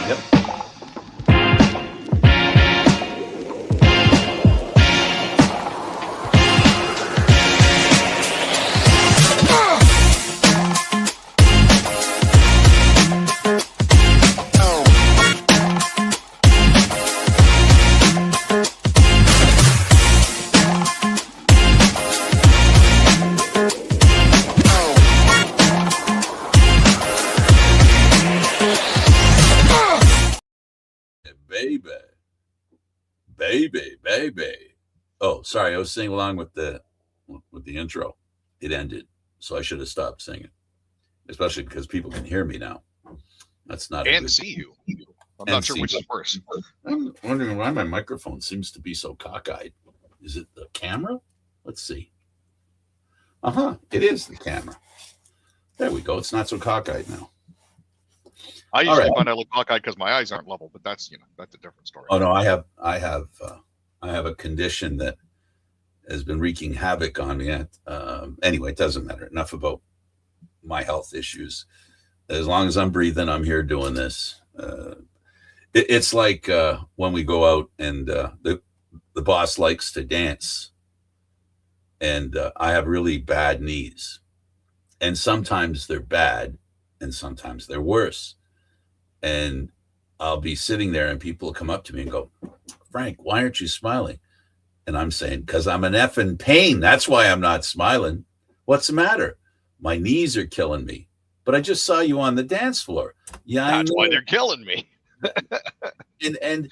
Yep. Baby. Oh, sorry. I was singing along with the intro. It ended, so I should have stopped singing. Especially because people can hear me now. That's not and see you. I'm not sure which is worse. I'm wondering why my microphone seems to be so cockeyed. Is it the camera? Let's see. It is the camera. There we go. It's not so cockeyed now. I usually find I look cockeyed because my eyes aren't level, but that's a different story. Oh no, I have a condition that has been wreaking havoc on me. Anyway, it doesn't matter. Enough about my health issues. As long as I'm breathing, I'm here doing this. It's like when we go out and the boss likes to dance, and I have really bad knees, and sometimes they're bad, and sometimes they're worse. And I'll be sitting there and people will come up to me and go, Frank, why aren't you smiling? And I'm saying, because I'm an effing pain. That's why I'm not smiling. What's the matter? My knees are killing me. But I just saw you on the dance floor. Yeah, that's why they're killing me. and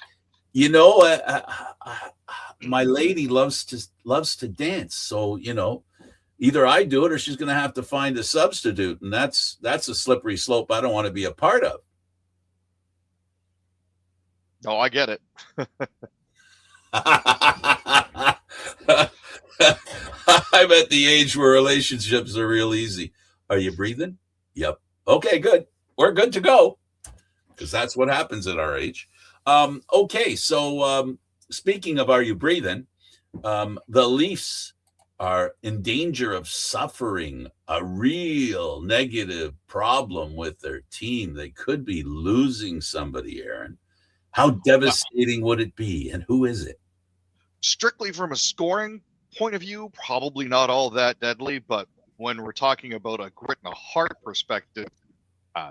my lady loves to dance. So, either I do it or she's going to have to find a substitute. And that's a slippery slope I don't want to be a part of. Oh, I get it. I'm at the age where relationships are real easy. Are you breathing? Yep. Okay, good. We're good to go. Because that's what happens at our age. Okay, so speaking of are you breathing, the Leafs are in danger of suffering a real negative problem with their team. They could be losing somebody, Aaron. How devastating would it be? And who is it? Strictly from a scoring point of view, probably not all that deadly. But when we're talking about a grit and a heart perspective,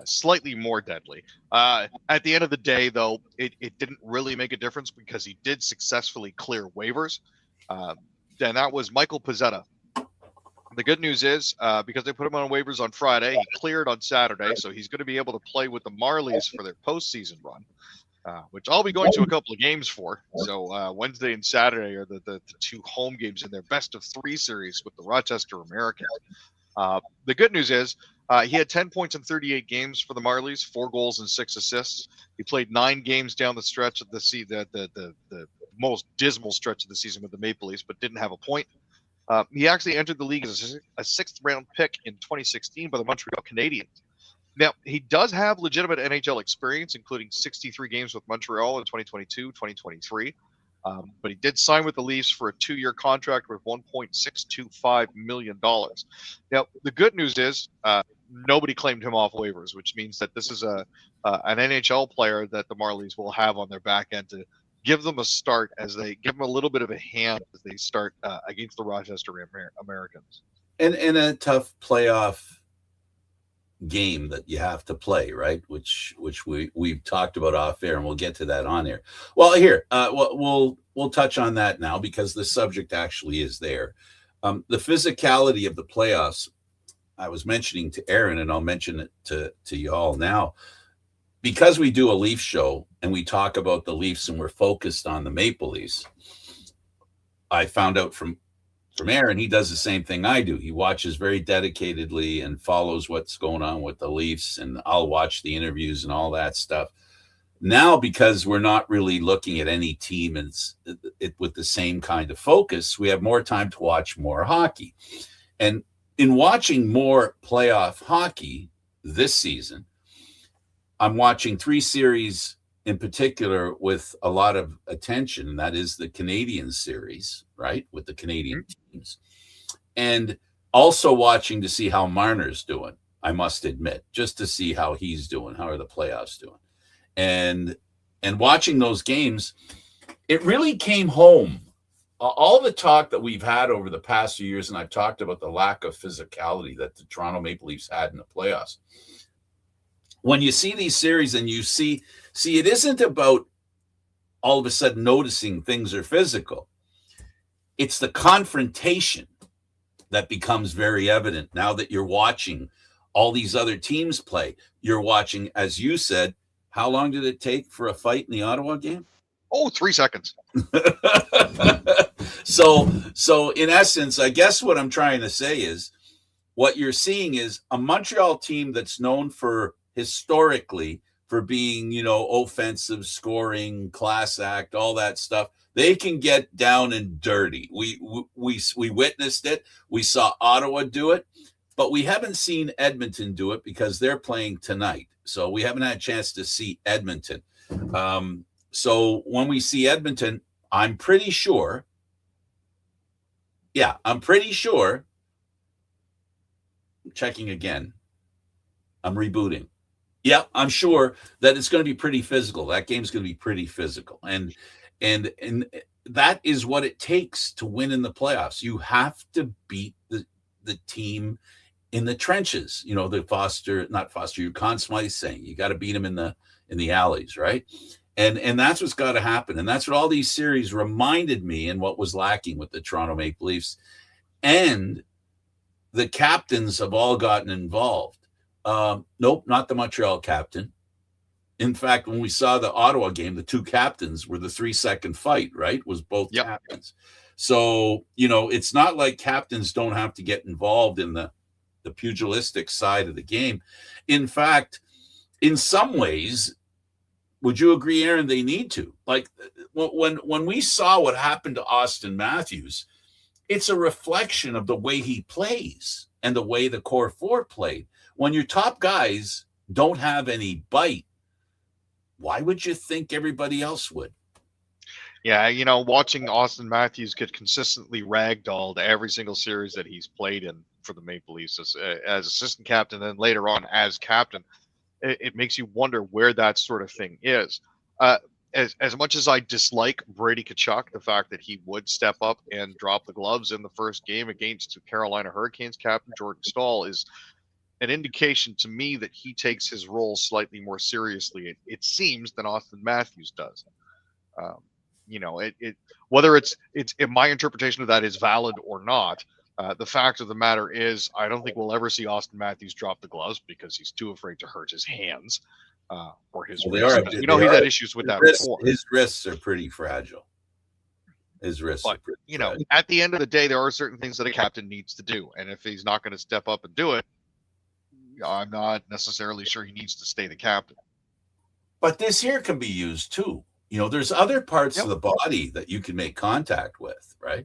slightly more deadly. At the end of the day, though, it didn't really make a difference because he did successfully clear waivers. And that was Michael Pezzetta. The good news is, because they put him on waivers on Friday, he cleared on Saturday, so he's going to be able to play with the Marlies for their postseason run. Which I'll be going to a couple of games for. So Wednesday and Saturday are the two home games in their best of 3 series with the Rochester Americans. The good news is he had 10 points in 38 games for the Marlies, 4 goals and 6 assists. He played 9 games down the stretch of the most dismal stretch of the season with the Maple Leafs, but didn't have a point. He actually entered the league as a 6th round pick in 2016 by the Montreal Canadiens. Now, he does have legitimate NHL experience, including 63 games with Montreal in 2022, 2023. But he did sign with the Leafs for a 2-year contract worth $1.625 million. Now, the good news is nobody claimed him off waivers, which means that this is an NHL player that the Marlies will have on their back end to give them a start as they give them a little bit of a hand as they start against the Rochester Americans. And a tough playoff game that you have to play, right? Which we've talked about off air, and we'll get to that on air. Well, here we'll touch on that now because the subject actually is there. The physicality of the playoffs. I was mentioning to Aaron, and I'll mention it to you all now, because we do a Leaf show and we talk about the Leafs and we're focused on the Maple Leafs. I found out from Aaron, he does the same thing I do. He watches very dedicatedly and follows what's going on with the Leafs, and I'll watch the interviews and all that stuff. Now, because we're not really looking at any team with the same kind of focus, we have more time to watch more hockey. And in watching more playoff hockey this season, I'm watching 3 series in particular with a lot of attention, and that is the Canadian series, right, with the Canadian teams, and also watching to see how Marner's doing, I must admit, just to see how he's doing, how are the playoffs doing. and watching those games, it really came home. All the talk that we've had over the past few years, and I've talked about the lack of physicality that the Toronto Maple Leafs had in the playoffs. When you see these series and you see it isn't about all of a sudden noticing things are physical. It's the confrontation that becomes very evident now that you're watching all these other teams play. You're watching, as you said, how long did it take for a fight in the Ottawa game? Oh, 3 seconds. So in essence, I guess what I'm trying to say is what you're seeing is a Montreal team that's known for historically for being, offensive, scoring, class act, all that stuff. They can get down and dirty. We witnessed it. We saw Ottawa do it, but we haven't seen Edmonton do it because they're playing tonight. So we haven't had a chance to see Edmonton. So when we see Edmonton, I'm pretty sure. I'm checking again. I'm rebooting. Yeah, I'm sure that it's going to be pretty physical. That game's going to be pretty physical. And that is what it takes to win in the playoffs. You have to beat the team in the trenches. Your Conn Smythe saying, you got to beat them in the alleys, right? And that's what's got to happen. And that's what all these series reminded me and what was lacking with the Toronto Maple Leafs. And the captains have all gotten involved. Nope, not the Montreal captain. In fact, when we saw the Ottawa game, the two captains were the 3-second fight, right? Was both captains. So, it's not like captains don't have to get involved in the pugilistic side of the game. In fact, in some ways, would you agree, Aaron, they need to? Like when we saw what happened to Austin Matthews, it's a reflection of the way he plays and the way the core four played. When your top guys don't have any bite, why would you think everybody else would? Yeah, watching Austin Matthews get consistently ragdolled every single series that he's played in for the Maple Leafs as assistant captain and later on as captain, it makes you wonder where that sort of thing is. As much as I dislike Brady Tkachuk, the fact that he would step up and drop the gloves in the first game against Carolina Hurricanes captain Jordan Staal is an indication to me that he takes his role slightly more seriously, it seems, than Austin Matthews does. Whether it's my interpretation of that is valid or not. The fact of the matter is, I don't think we'll ever see Austin Matthews drop the gloves because he's too afraid to hurt his hands or his wrists. He's had issues with that before. His wrists are pretty fragile. But, at the end of the day, there are certain things that a captain needs to do. And if he's not going to step up and do it, I'm not necessarily sure he needs to stay the captain. But this here can be used too. There's other parts of the body that you can make contact with, right?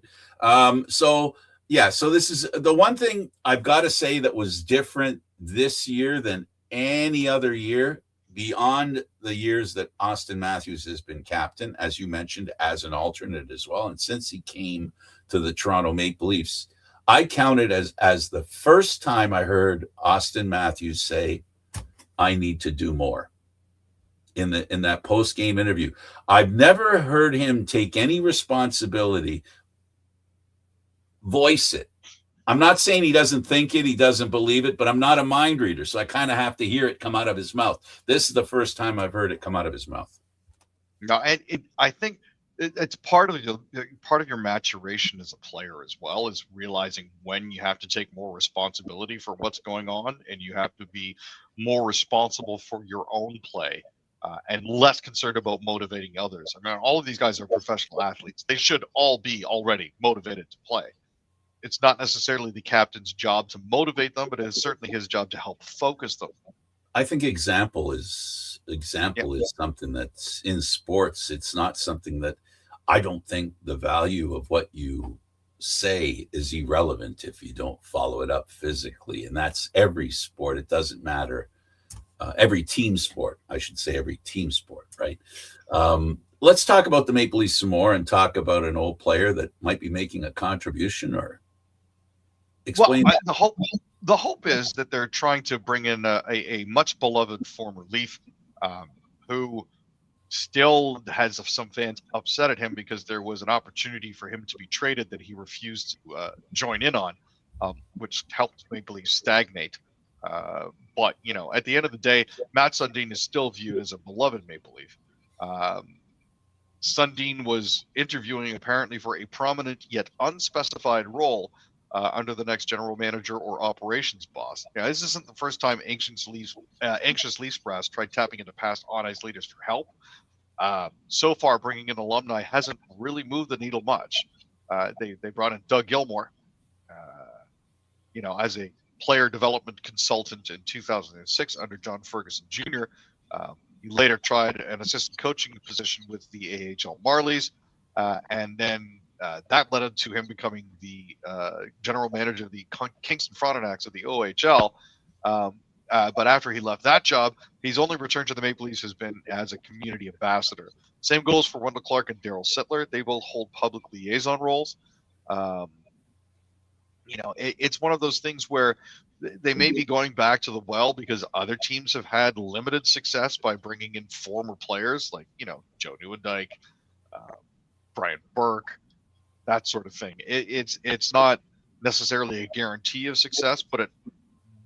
So this is the one thing I've got to say that was different this year than any other year beyond the years that Austin Matthews has been captain, as you mentioned, as an alternate as well. And since he came to the Toronto Maple Leafs, I count it as the first time I heard Austin Matthews say, I need to do more in that post-game interview. I've never heard him take any responsibility, voice it. I'm not saying he doesn't think it, he doesn't believe it, but I'm not a mind reader, so I kind of have to hear it come out of his mouth. This is the first time I've heard it come out of his mouth. No, and I think it's part of your maturation as a player as well, is realizing when you have to take more responsibility for what's going on, and you have to be more responsible for your own play and less concerned about motivating others. I mean, all of these guys are professional athletes. They should all be already motivated to play. It's not necessarily the captain's job to motivate them, but it is certainly his job to help focus them. I think example is something that's in sports. It's not something that I don't think the value of what you say is irrelevant if you don't follow it up physically. And that's every sport. It doesn't matter. Every team sport, I should say every team sport, right? Let's talk about the Maple Leafs some more and talk about an old player that might be making a contribution or explain. Well, the hope is that they're trying to bring in a much beloved former Leaf who still has some fans upset at him because there was an opportunity for him to be traded that he refused to join in on, which helped Maple Leafs stagnate. But, at the end of the day, Matt Sundin is still viewed as a beloved Maple Leaf. Sundin was interviewing apparently for a prominent yet unspecified role under the next general manager or operations boss. Now, this isn't the first time anxious Leafs brass tried tapping into past on-ice leaders for help. So far, bringing in alumni hasn't really moved the needle much. They brought in Doug Gilmour, as a player development consultant in 2006 under John Ferguson Jr. He later tried an assistant coaching position with the AHL Marlies, and then that led to him becoming the general manager of the Kingston Frontenacs of the OHL. But after he left that job, he's only returned to the Maple Leafs has been as a community ambassador. Same goes for Wendell Clark and Daryl Sittler. They both hold public liaison roles. It's one of those things where they may be going back to the well because other teams have had limited success by bringing in former players like, Joe Nieuwendyk, Brian Burke, that sort of thing. It's not necessarily a guarantee of success, but it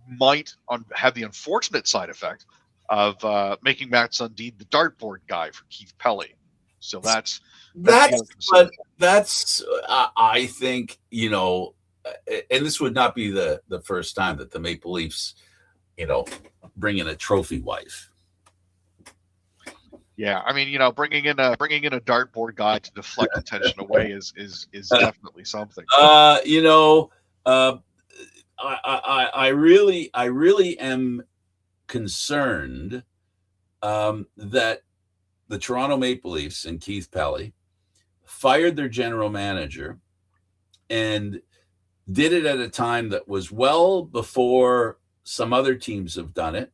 might have the unfortunate side effect of making Matt Sundin the dartboard guy for Keith Pelly. So that's I think, and this would not be the first time that the Maple Leafs, bring in a trophy wife. Yeah, I mean, bringing in a dartboard guy to deflect attention away is definitely something. I really am concerned that the Toronto Maple Leafs and Keith Pelly fired their general manager and did it at a time that was well before some other teams have done it.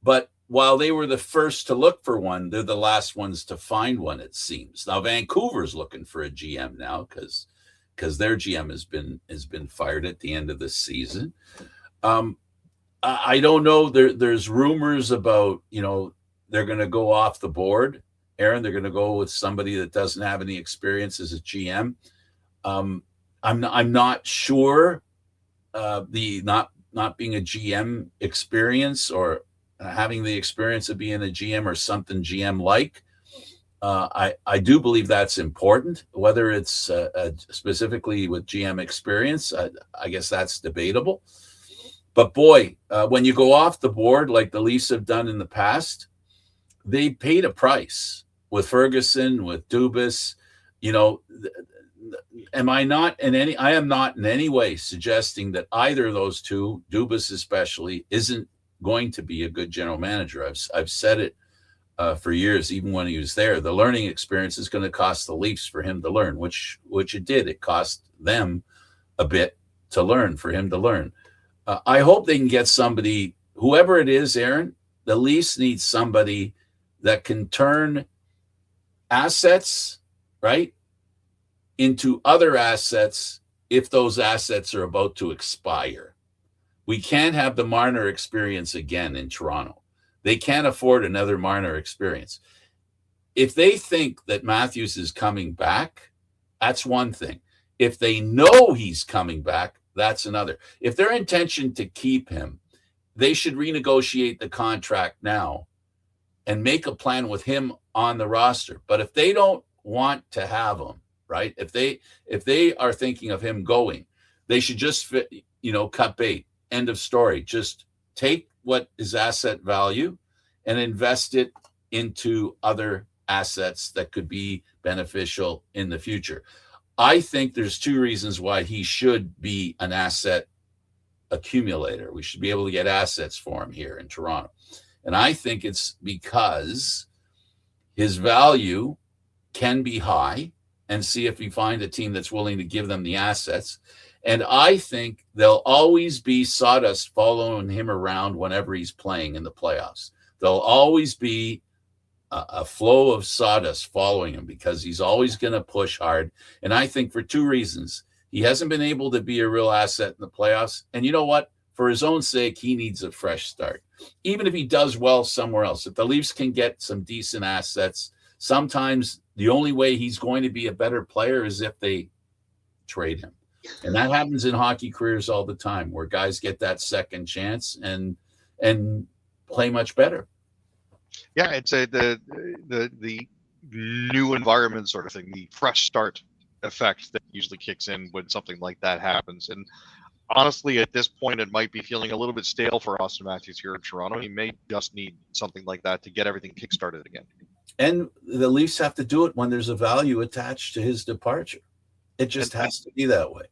But while they were the first to look for one, they're the last ones to find one, it seems. Now, Vancouver's looking for a GM now because their GM has been fired at the end of the season. I don't know. There's rumors about, they're going to go off the board. Aaron, they're going to go with somebody that doesn't have any experience as a GM. I'm not sure the not being a GM experience or having the experience of being a GM or something GM like. I do believe that's important, whether it's specifically with GM experience. I guess that's debatable. But boy, when you go off the board like the Leafs have done in the past, they paid a price with Ferguson, with Dubas. I am not in any way suggesting that either of those two, Dubas especially, isn't going to be a good general manager. I've said it for years, even when he was there. The learning experience is going to cost the Leafs for him to learn, which it did. It cost them a bit to learn, for him to learn. I hope they can get somebody, whoever it is, Aaron. The Leafs need somebody that can turn assets, right, into other assets if those assets are about to expire. We can't have the Marner experience again in Toronto. They can't afford another Marner experience. If they think that Matthews is coming back, that's one thing. If they know he's coming back, that's another. If their intention to keep him, they should renegotiate the contract now and make a plan with him on the roster. But if they don't want to have him, right? If they are thinking of him going, they should just cut bait. End of story. Just take what is asset value and invest it into other assets that could be beneficial in the future. I think there's two reasons why he should be an asset accumulator. We should be able to get assets for him here in Toronto. And I think it's because his value can be high, and see if we find a team that's willing to give them the assets. And I think there'll always be sawdust following him around whenever he's playing in the playoffs. There'll always be a flow of sawdust following him because he's always going to push hard. And I think for two reasons. He hasn't been able to be a real asset in the playoffs. And you know what? for his own sake, he needs a fresh start. Even if he does well somewhere else, if the Leafs can get some decent assets, sometimes the only way he's going to be a better player is if they trade him. And that happens in hockey careers all the time, where guys get that second chance and play much better. Yeah, it's the new environment sort of thing, the fresh start effect that usually kicks in when something like that happens. And honestly, at this point, it might be feeling a little bit stale for Austin Matthews here in Toronto. He may just need something like that to get everything kickstarted again. And the Leafs have to do it when there's a value attached to his departure. It just has to be that way.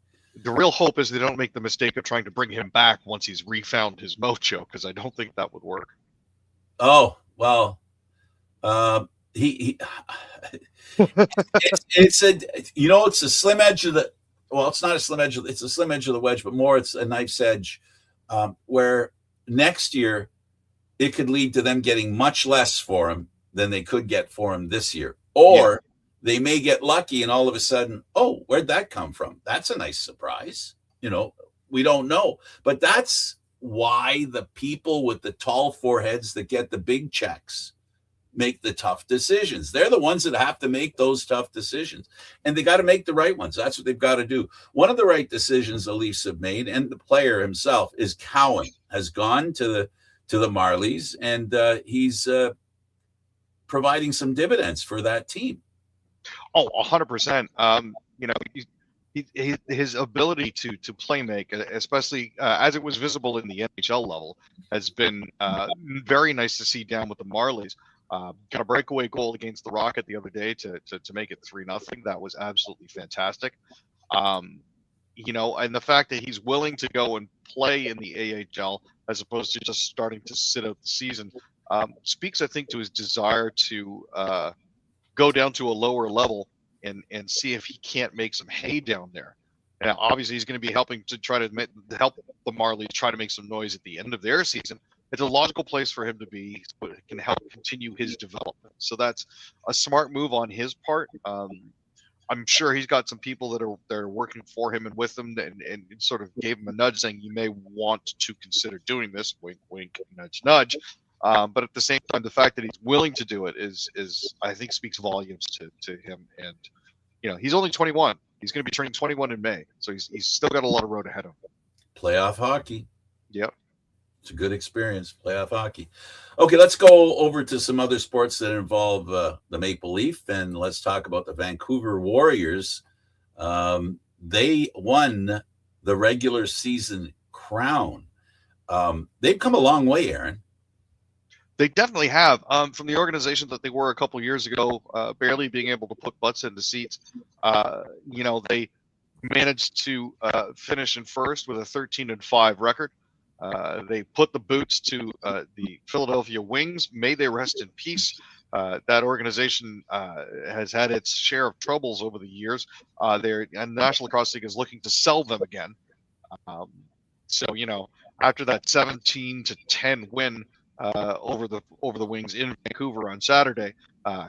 The real hope is they don't make the mistake of trying to bring him back once he's refound his mojo, because I don't think that would work. Oh, well, he it's a slim edge of the, well, it's not a slim edge, it's a slim edge of the wedge, but more it's a knife's edge, where next year it could lead to them getting much less for him than they could get for him this year. Or they may get lucky and all of a sudden, oh, where'd that come from? That's a nice surprise. We don't know. But that's why the people with the tall foreheads that get the big checks make the tough decisions. They're the ones that have to make those tough decisions. And they got to make the right ones. That's what they've got to do. One of the right decisions the Leafs have made, and the player himself, is Cowan has gone to the Marlies, and he's providing some dividends for that team. Oh, 100%. His ability to play make, especially as it was visible in the NHL level, has been very nice to see down with the Marlies. Got a breakaway goal against the Rocket the other day to make it 3-0. That was absolutely fantastic. And the fact that he's willing to go and play in the AHL as opposed to just starting to sit out the season speaks, I think, to his desire to go down to a lower level and see if he can't make some hay down there. And obviously, he's going to be helping to try to help the Marlies try to make some noise at the end of their season. It's a logical place for him to be, so it can help continue his development. So that's a smart move on his part. I'm sure he's got some people that are working for him and with him, and sort of gave him a nudge saying, you may want to consider doing this, wink, wink, nudge, nudge. But at the same time, the fact that he's willing to do it is I think speaks volumes to him. And he's only 21. He's going to be turning 21 in May, so he's still got a lot of road ahead of him. Playoff hockey. Yep. It's a good experience, playoff hockey. Okay, let's go over to some other sports that involve the Maple Leaf, and let's talk about the Vancouver Warriors. They won the regular season crown. They've come a long way, Aaron. They definitely have. From the organization that they were a couple years ago, barely being able to put butts into seats. They managed to finish in first with a 13-5 record. They put the boots to the Philadelphia Wings. May they rest in peace. That organization has had its share of troubles over the years. And the National Lacrosse League is looking to sell them again. After that 17-10 win over the Wings in Vancouver on Saturday,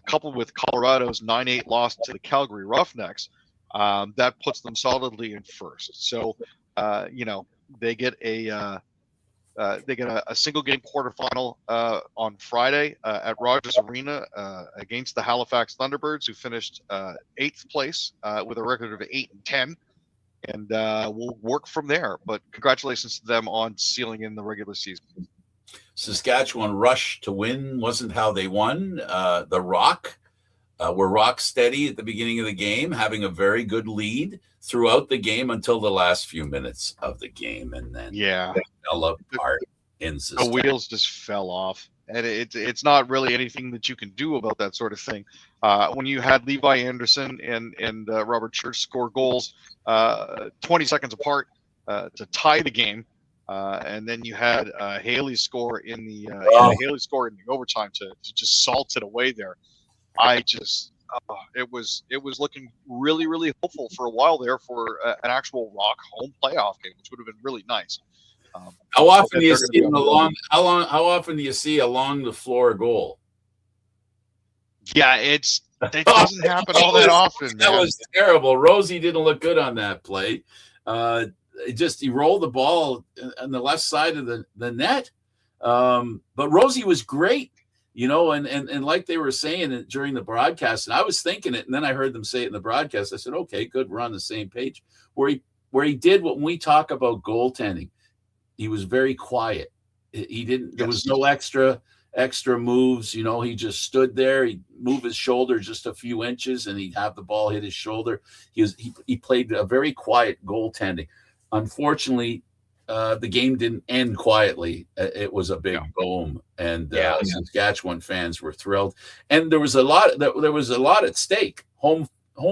coupled with Colorado's 9-8 loss to the Calgary Roughnecks, that puts them solidly in first. So, they get a single game quarterfinal on Friday at Rogers Arena against the Halifax Thunderbirds, who finished 8th place with a record of 8-10, and we'll work from there. But congratulations to them on sealing in the regular season. Saskatchewan rushed to win wasn't how they won. The Rock were rock steady at the beginning of the game, having a very good lead throughout the game until the last few minutes of the game, and then they fell apart in Saskatchewan. The wheels just fell off, and it's not really anything that you can do about that sort of thing. When you had Levi Anderson and Robert Church score goals 20 seconds apart to tie the game, and then you had Haley score in the overtime to just salt it away there. It was looking really, really hopeful for a while there for an actual Rock home playoff game, which would have been really nice. How often do you see How often do you see a along the floor goal? Yeah, it doesn't happen all that often. That was terrible. Rosie didn't look good on that play. he rolled the ball on the left side of the net. But Rosie was great, and like they were saying it during the broadcast, and I was thinking it, and then I heard them say it in the broadcast. I said, okay, good, we're on the same page. Where he did what, when we talk about goaltending, he was very quiet. He didn't. There was no extra moves. He just stood there. He'd move his shoulder just a few inches, and he'd have the ball hit his shoulder. He played a very quiet goaltending. Unfortunately, the game didn't end quietly. It was a big boom, and Saskatchewan fans were thrilled. And there was a lot. There was a lot at stake. Home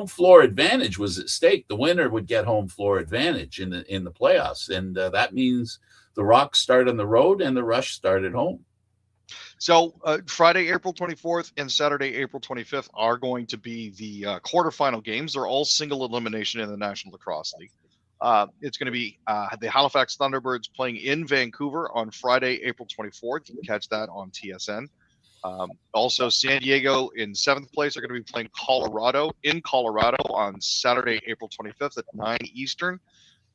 floor advantage was at stake. The winner would get home floor advantage in the playoffs, and that means the Rocks start on the road and the Rush start at home. So Friday, April 24th and Saturday, April 25th are going to be the quarterfinal games. They're all single elimination in the National Lacrosse League. It's going to be the Halifax Thunderbirds playing in Vancouver on Friday, April 24th. You can catch that on TSN. Also, San Diego in 7th place are going to be playing Colorado on Saturday, April 25th at 9 Eastern.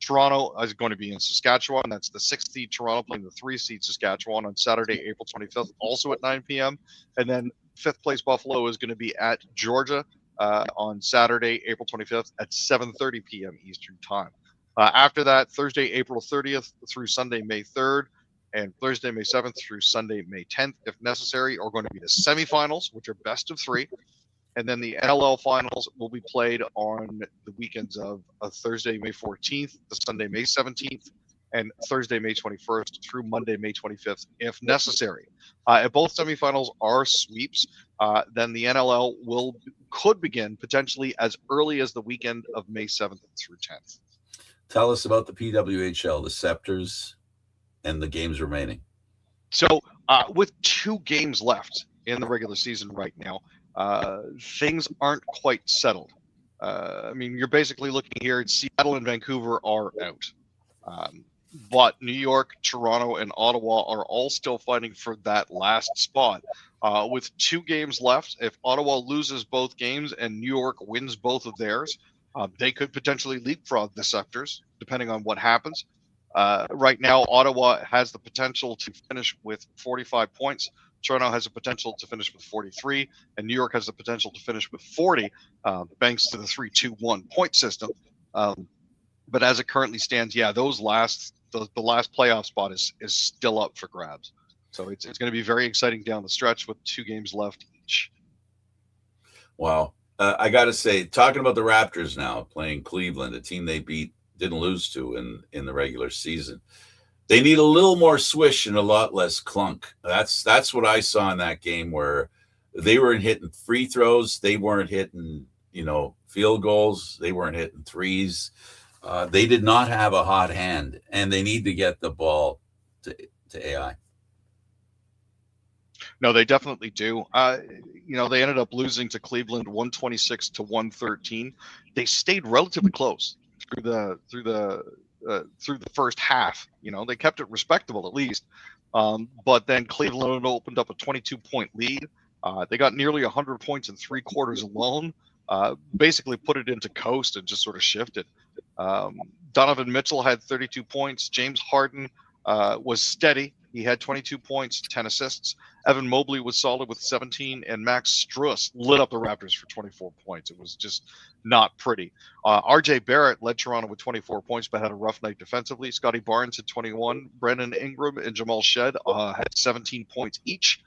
Toronto is going to be in Saskatchewan. That's the 6th seed Toronto playing the 3 seed Saskatchewan on Saturday, April 25th, also at 9 p.m. And then 5th place Buffalo is going to be at Georgia on Saturday, April 25th at 7:30 p.m. Eastern time. After that, Thursday, April 30th through Sunday, May 3rd, and Thursday, May 7th through Sunday, May 10th, if necessary, are going to be the semifinals, which are best of 3. And then the NLL finals will be played on the weekends of Thursday, May 14th, to Sunday, May 17th, and Thursday, May 21st through Monday, May 25th, if necessary. If both semifinals are sweeps, then the NLL could begin potentially as early as the weekend of May 7th through 10th. Tell us about the PWHL, the Scepters, and the games remaining. So with 2 games left in the regular season right now, things aren't quite settled. I mean, you're basically looking here at Seattle and Vancouver are out. But New York, Toronto, and Ottawa are all still fighting for that last spot. With 2 games left, if Ottawa loses both games and New York wins both of theirs, they could potentially leapfrog the Scepters, depending on what happens. Right now, Ottawa has the potential to finish with 45 points. Toronto has the potential to finish with 43, and New York has the potential to finish with 40, thanks to the 3-2-1 point system. But as it currently stands, the last playoff spot is still up for grabs. So it's going to be very exciting down the stretch with 2 games left each. Wow. I got to say, talking about the Raptors now, playing Cleveland, a team they didn't lose to in the regular season. They need a little more swish and a lot less clunk. That's what I saw in that game, where they weren't hitting free throws. They weren't hitting, field goals. They weren't hitting threes. They did not have a hot hand, and they need to get the ball to AI. No, they definitely do. They ended up losing to Cleveland 126-113. They stayed relatively close through the first half. They kept it respectable at least. But then Cleveland opened up a 22-point lead. They got nearly 100 points in 3 quarters alone. Basically put it into coast and just sort of shifted. Donovan Mitchell had 32 points. James Harden was steady. He had 22 points, 10 assists. Evan Mobley was solid with 17, and Max Strus lit up the Raptors for 24 points. It was just not pretty. RJ Barrett led Toronto with 24 points, but had a rough night defensively. Scotty Barnes had 21. Brendan Ingram and Jamal Shed had 17 points each.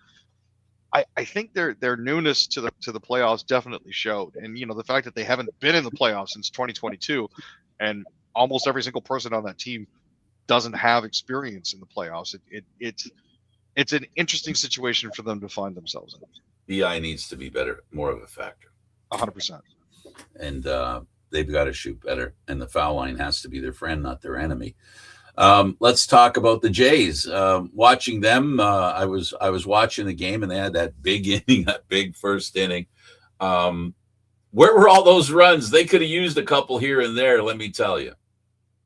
I think their newness to the playoffs definitely showed. And, the fact that they haven't been in the playoffs since 2022, and almost every single person on that team doesn't have experience in the playoffs. It's an interesting situation for them to find themselves in. BI needs to be better, more of a factor. 100%. And they've got to shoot better, and the foul line has to be their friend, not their enemy. Let's talk about the Jays. Watching them, I was watching the game, and they had that big inning, that big first inning. Where were all those runs? They could have used a couple here and there, let me tell you.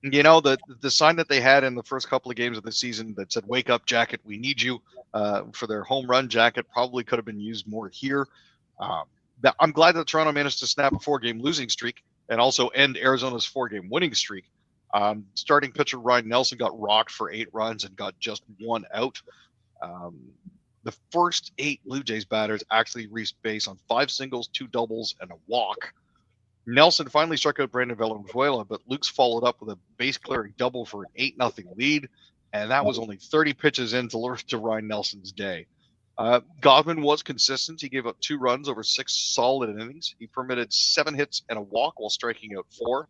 The sign that they had in the first couple of games of the season that said, "Wake up, Jacket, we need you," for their home run jacket probably could have been used more here. I'm glad that Toronto managed to snap a 4-game losing streak and also end Arizona's 4-game winning streak. Starting pitcher Ryan Nelson got rocked for 8 runs and got just 1 out. Um, the first 8 Blue Jays batters actually reached base on 5 singles, 2 doubles, and a walk. Nelson finally struck out Brandon Valenzuela, but Luke's followed up with a base-clearing double for an 8-0 lead, and that was only 30 pitches into Ryan Nelson's day. Godwin was consistent. He gave up 2 runs over 6 solid innings. He permitted 7 hits and a walk while striking out 4.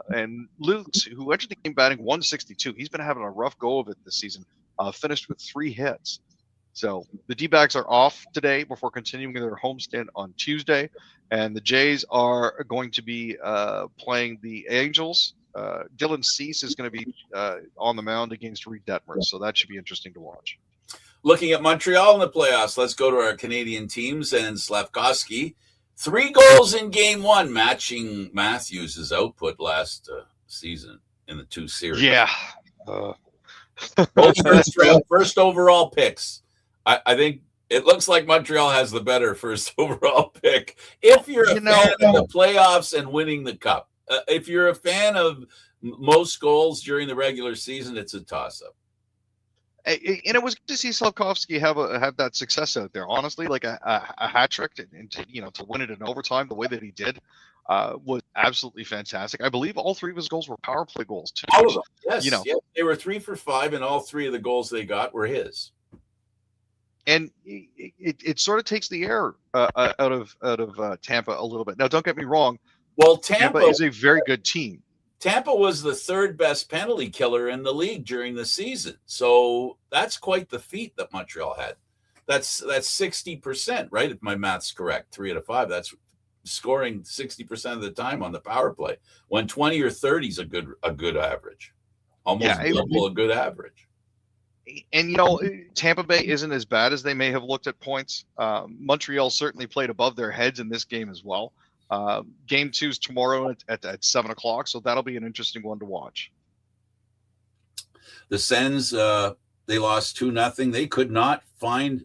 And Luke's, who entered the game batting 162, he's been having a rough go of it this season, finished with 3 hits. So the D-backs are off today before continuing their homestand on Tuesday, and the Jays are going to be playing the Angels. Dylan Cease is going to be on the mound against Reed Detmer, so that should be interesting to watch. Looking at Montreal in the playoffs, let's go to our Canadian teams and Slavkovsky. 3 goals in game 1, matching Matthews' output last season in the 2 series. Yeah. Both first overall picks. I think it looks like Montreal has the better first overall pick. If you're a fan of the playoffs and winning the cup, if you're a fan of most goals during the regular season, it's a toss-up. And it was good to see Slavkovsky have that success out there. Honestly, like a hat trick, and to win it in overtime the way that he did was absolutely fantastic. I believe all 3 of his goals were power play goals too. All of them, yes. Yes. They were 3 for 5, and all 3 of the goals they got were his. And it sort of takes the air out of Tampa a little bit. Now, don't get me wrong. Well, Tampa is a very good team. Tampa was the 3rd best penalty killer in the league during the season. So that's quite the feat that Montreal had. That's 60%, right? If my math's correct, 3 out of 5. That's scoring 60% of the time on the power play. When 20 or 30 is a good average. Almost double a good average. And Tampa Bay isn't as bad as they may have looked at points. Montreal certainly played above their heads in this game as well. Game 2's tomorrow at 7:00, so that'll be an interesting one to watch. The Sens, they lost 2-0. They could not find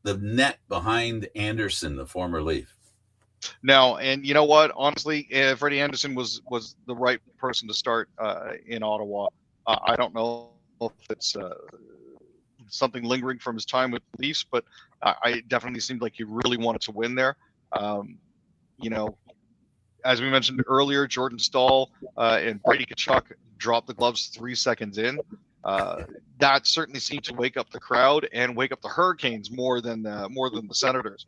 the net behind Anderson, the former Leaf. No, and you know what? Honestly, Freddie Anderson was the right person to start in Ottawa. I don't know if it's something lingering from his time with the Leafs, but I definitely seemed like he really wanted to win there. As we mentioned earlier, Jordan Staal and Brady Tkachuk dropped the gloves 3 seconds in. That certainly seemed to wake up the crowd and wake up the Hurricanes more than the Senators.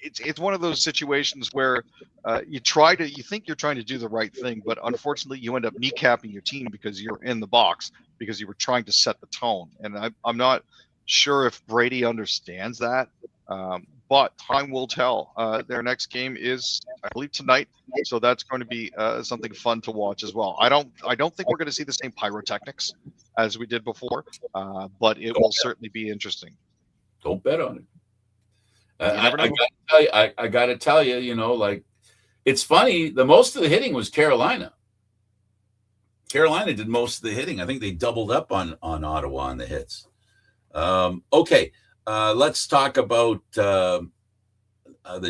It's one of those situations where you think you're trying to do the right thing, but unfortunately you end up kneecapping your team because you're in the box because you were trying to set the tone. And I'm not sure if Brady understands that, but time will tell. Their next game is, I believe, tonight, so that's going to be something fun to watch as well. I don't think we're going to see the same pyrotechnics as we did before, but it will certainly be interesting. Don't bet on it. I got to tell you, it's funny. The most of the hitting was Carolina. Carolina did most of the hitting. I think they doubled up on Ottawa on the hits. Okay, let's talk about the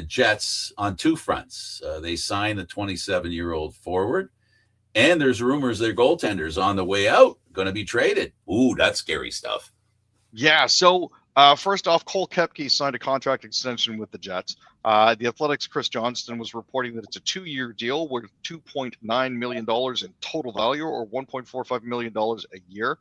Jets on 2 fronts. They signed a 27-year-old forward, and there's rumors their goaltender's on the way out, going to be traded. Ooh, that's scary stuff. Yeah, so first off, Cole Koepke signed a contract extension with the Jets. The Athletics' Chris Johnston was reporting that it's a 2-year deal worth $2.9 million in total value, or $1.45 million a year.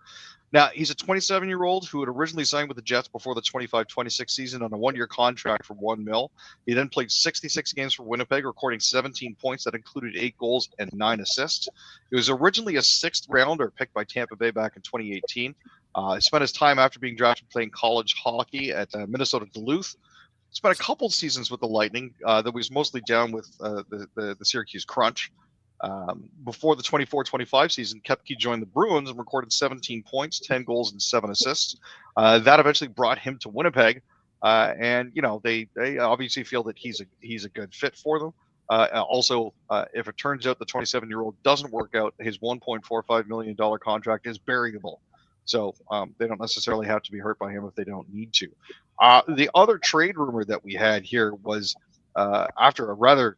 Now, he's a 27-year-old who had originally signed with the Jets before the 25-26 season on a 1-year contract for $1 million. He then played 66 games for Winnipeg, recording 17 points that included 8 goals and 9 assists. He was originally a 6th rounder picked by Tampa Bay back in 2018. He spent his time after being drafted playing college hockey at Minnesota Duluth. Spent a couple seasons with the Lightning that was mostly down with the Syracuse Crunch. Before the 24-25 season, Koepke joined the Bruins and recorded 17 points, 10 goals, and 7 assists. That eventually brought him to Winnipeg, and they obviously feel that he's a good fit for them. Also, if it turns out the 27-year-old doesn't work out, his $1.45 million contract is variable. So they don't necessarily have to be hurt by him if they don't need to. The other trade rumor that we had here was after a rather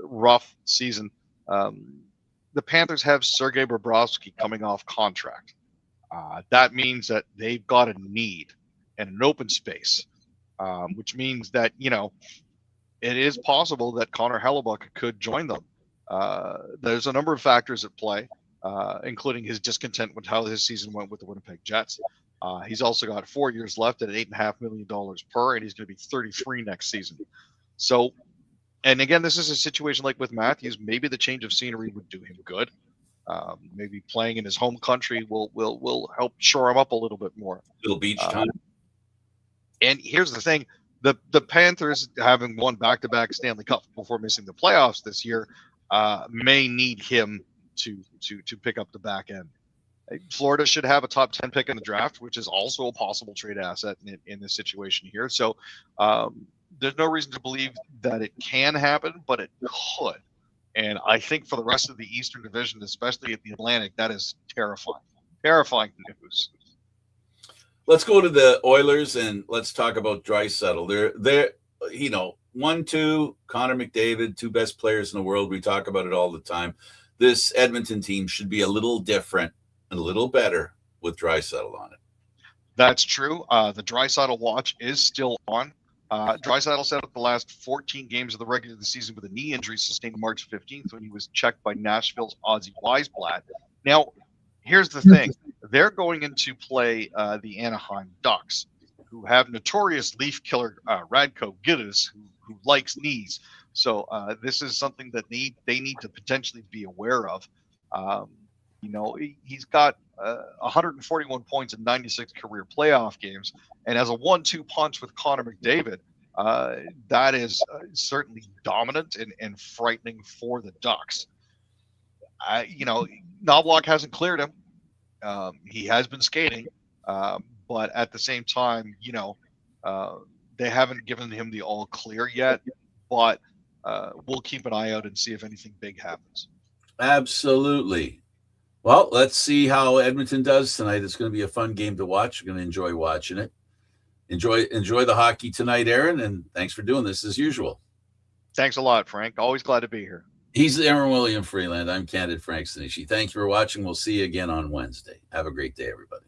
rough season, the Panthers have Sergei Bobrovsky coming off contract. That means that they've got a need and an open space, which means that, it is possible that Connor Hellebuck could join them. There's a number of factors at play, including his discontent with how his season went with the Winnipeg Jets. He's also got 4 years left at $8.5 million per, and he's going to be 33 next season. So, and again, this is a situation like with Matthews. Maybe the change of scenery would do him good. Maybe playing in his home country will help shore him up a little bit more. Little beach time. And here's the thing. The Panthers, having won back-to-back Stanley Cup before missing the playoffs this year, may need him to pick up the back end. Florida should have a top 10 pick in the draft, which is also a possible trade asset in this situation here. So there's no reason to believe that it can happen, but it could. And I think for the rest of the Eastern Division, especially at the Atlantic, that is terrifying. Terrifying news. Let's go to the Oilers and let's talk about Draisaitl. They're 1-2, Connor McDavid, 2 best players in the world. We talk about it all the time. This Edmonton team should be a little different and a little better with Draisaitl on it. That's true. The Draisaitl watch is still on. Draisaitl set up the last 14 games of the regular season with a knee injury sustained March 15th when he was checked by Nashville's Ozzy Weisblatt. Now, here's the thing. They're going into play the Anaheim Ducks, who have notorious leaf killer Radko Gudas, who likes knees. So this is something that they need to potentially be aware of. He's got 141 points in 96 career playoff games, and as a 1-2 punch with Connor McDavid, that is certainly dominant and frightening for the Ducks. Knobloch hasn't cleared him. He has been skating, but at the same time, they haven't given him the all clear yet. But we'll keep an eye out and see if anything big happens. Absolutely. Well, let's see how Edmonton does tonight. It's going to be a fun game to watch. We're going to enjoy watching it. Enjoy the hockey tonight, Aaron, and thanks for doing this as usual. Thanks a lot, Frank. Always glad to be here. He's Aaron William Freeland. I'm Candid Frank Sinishi. Thanks for watching. We'll see you again on Wednesday. Have a great day, everybody.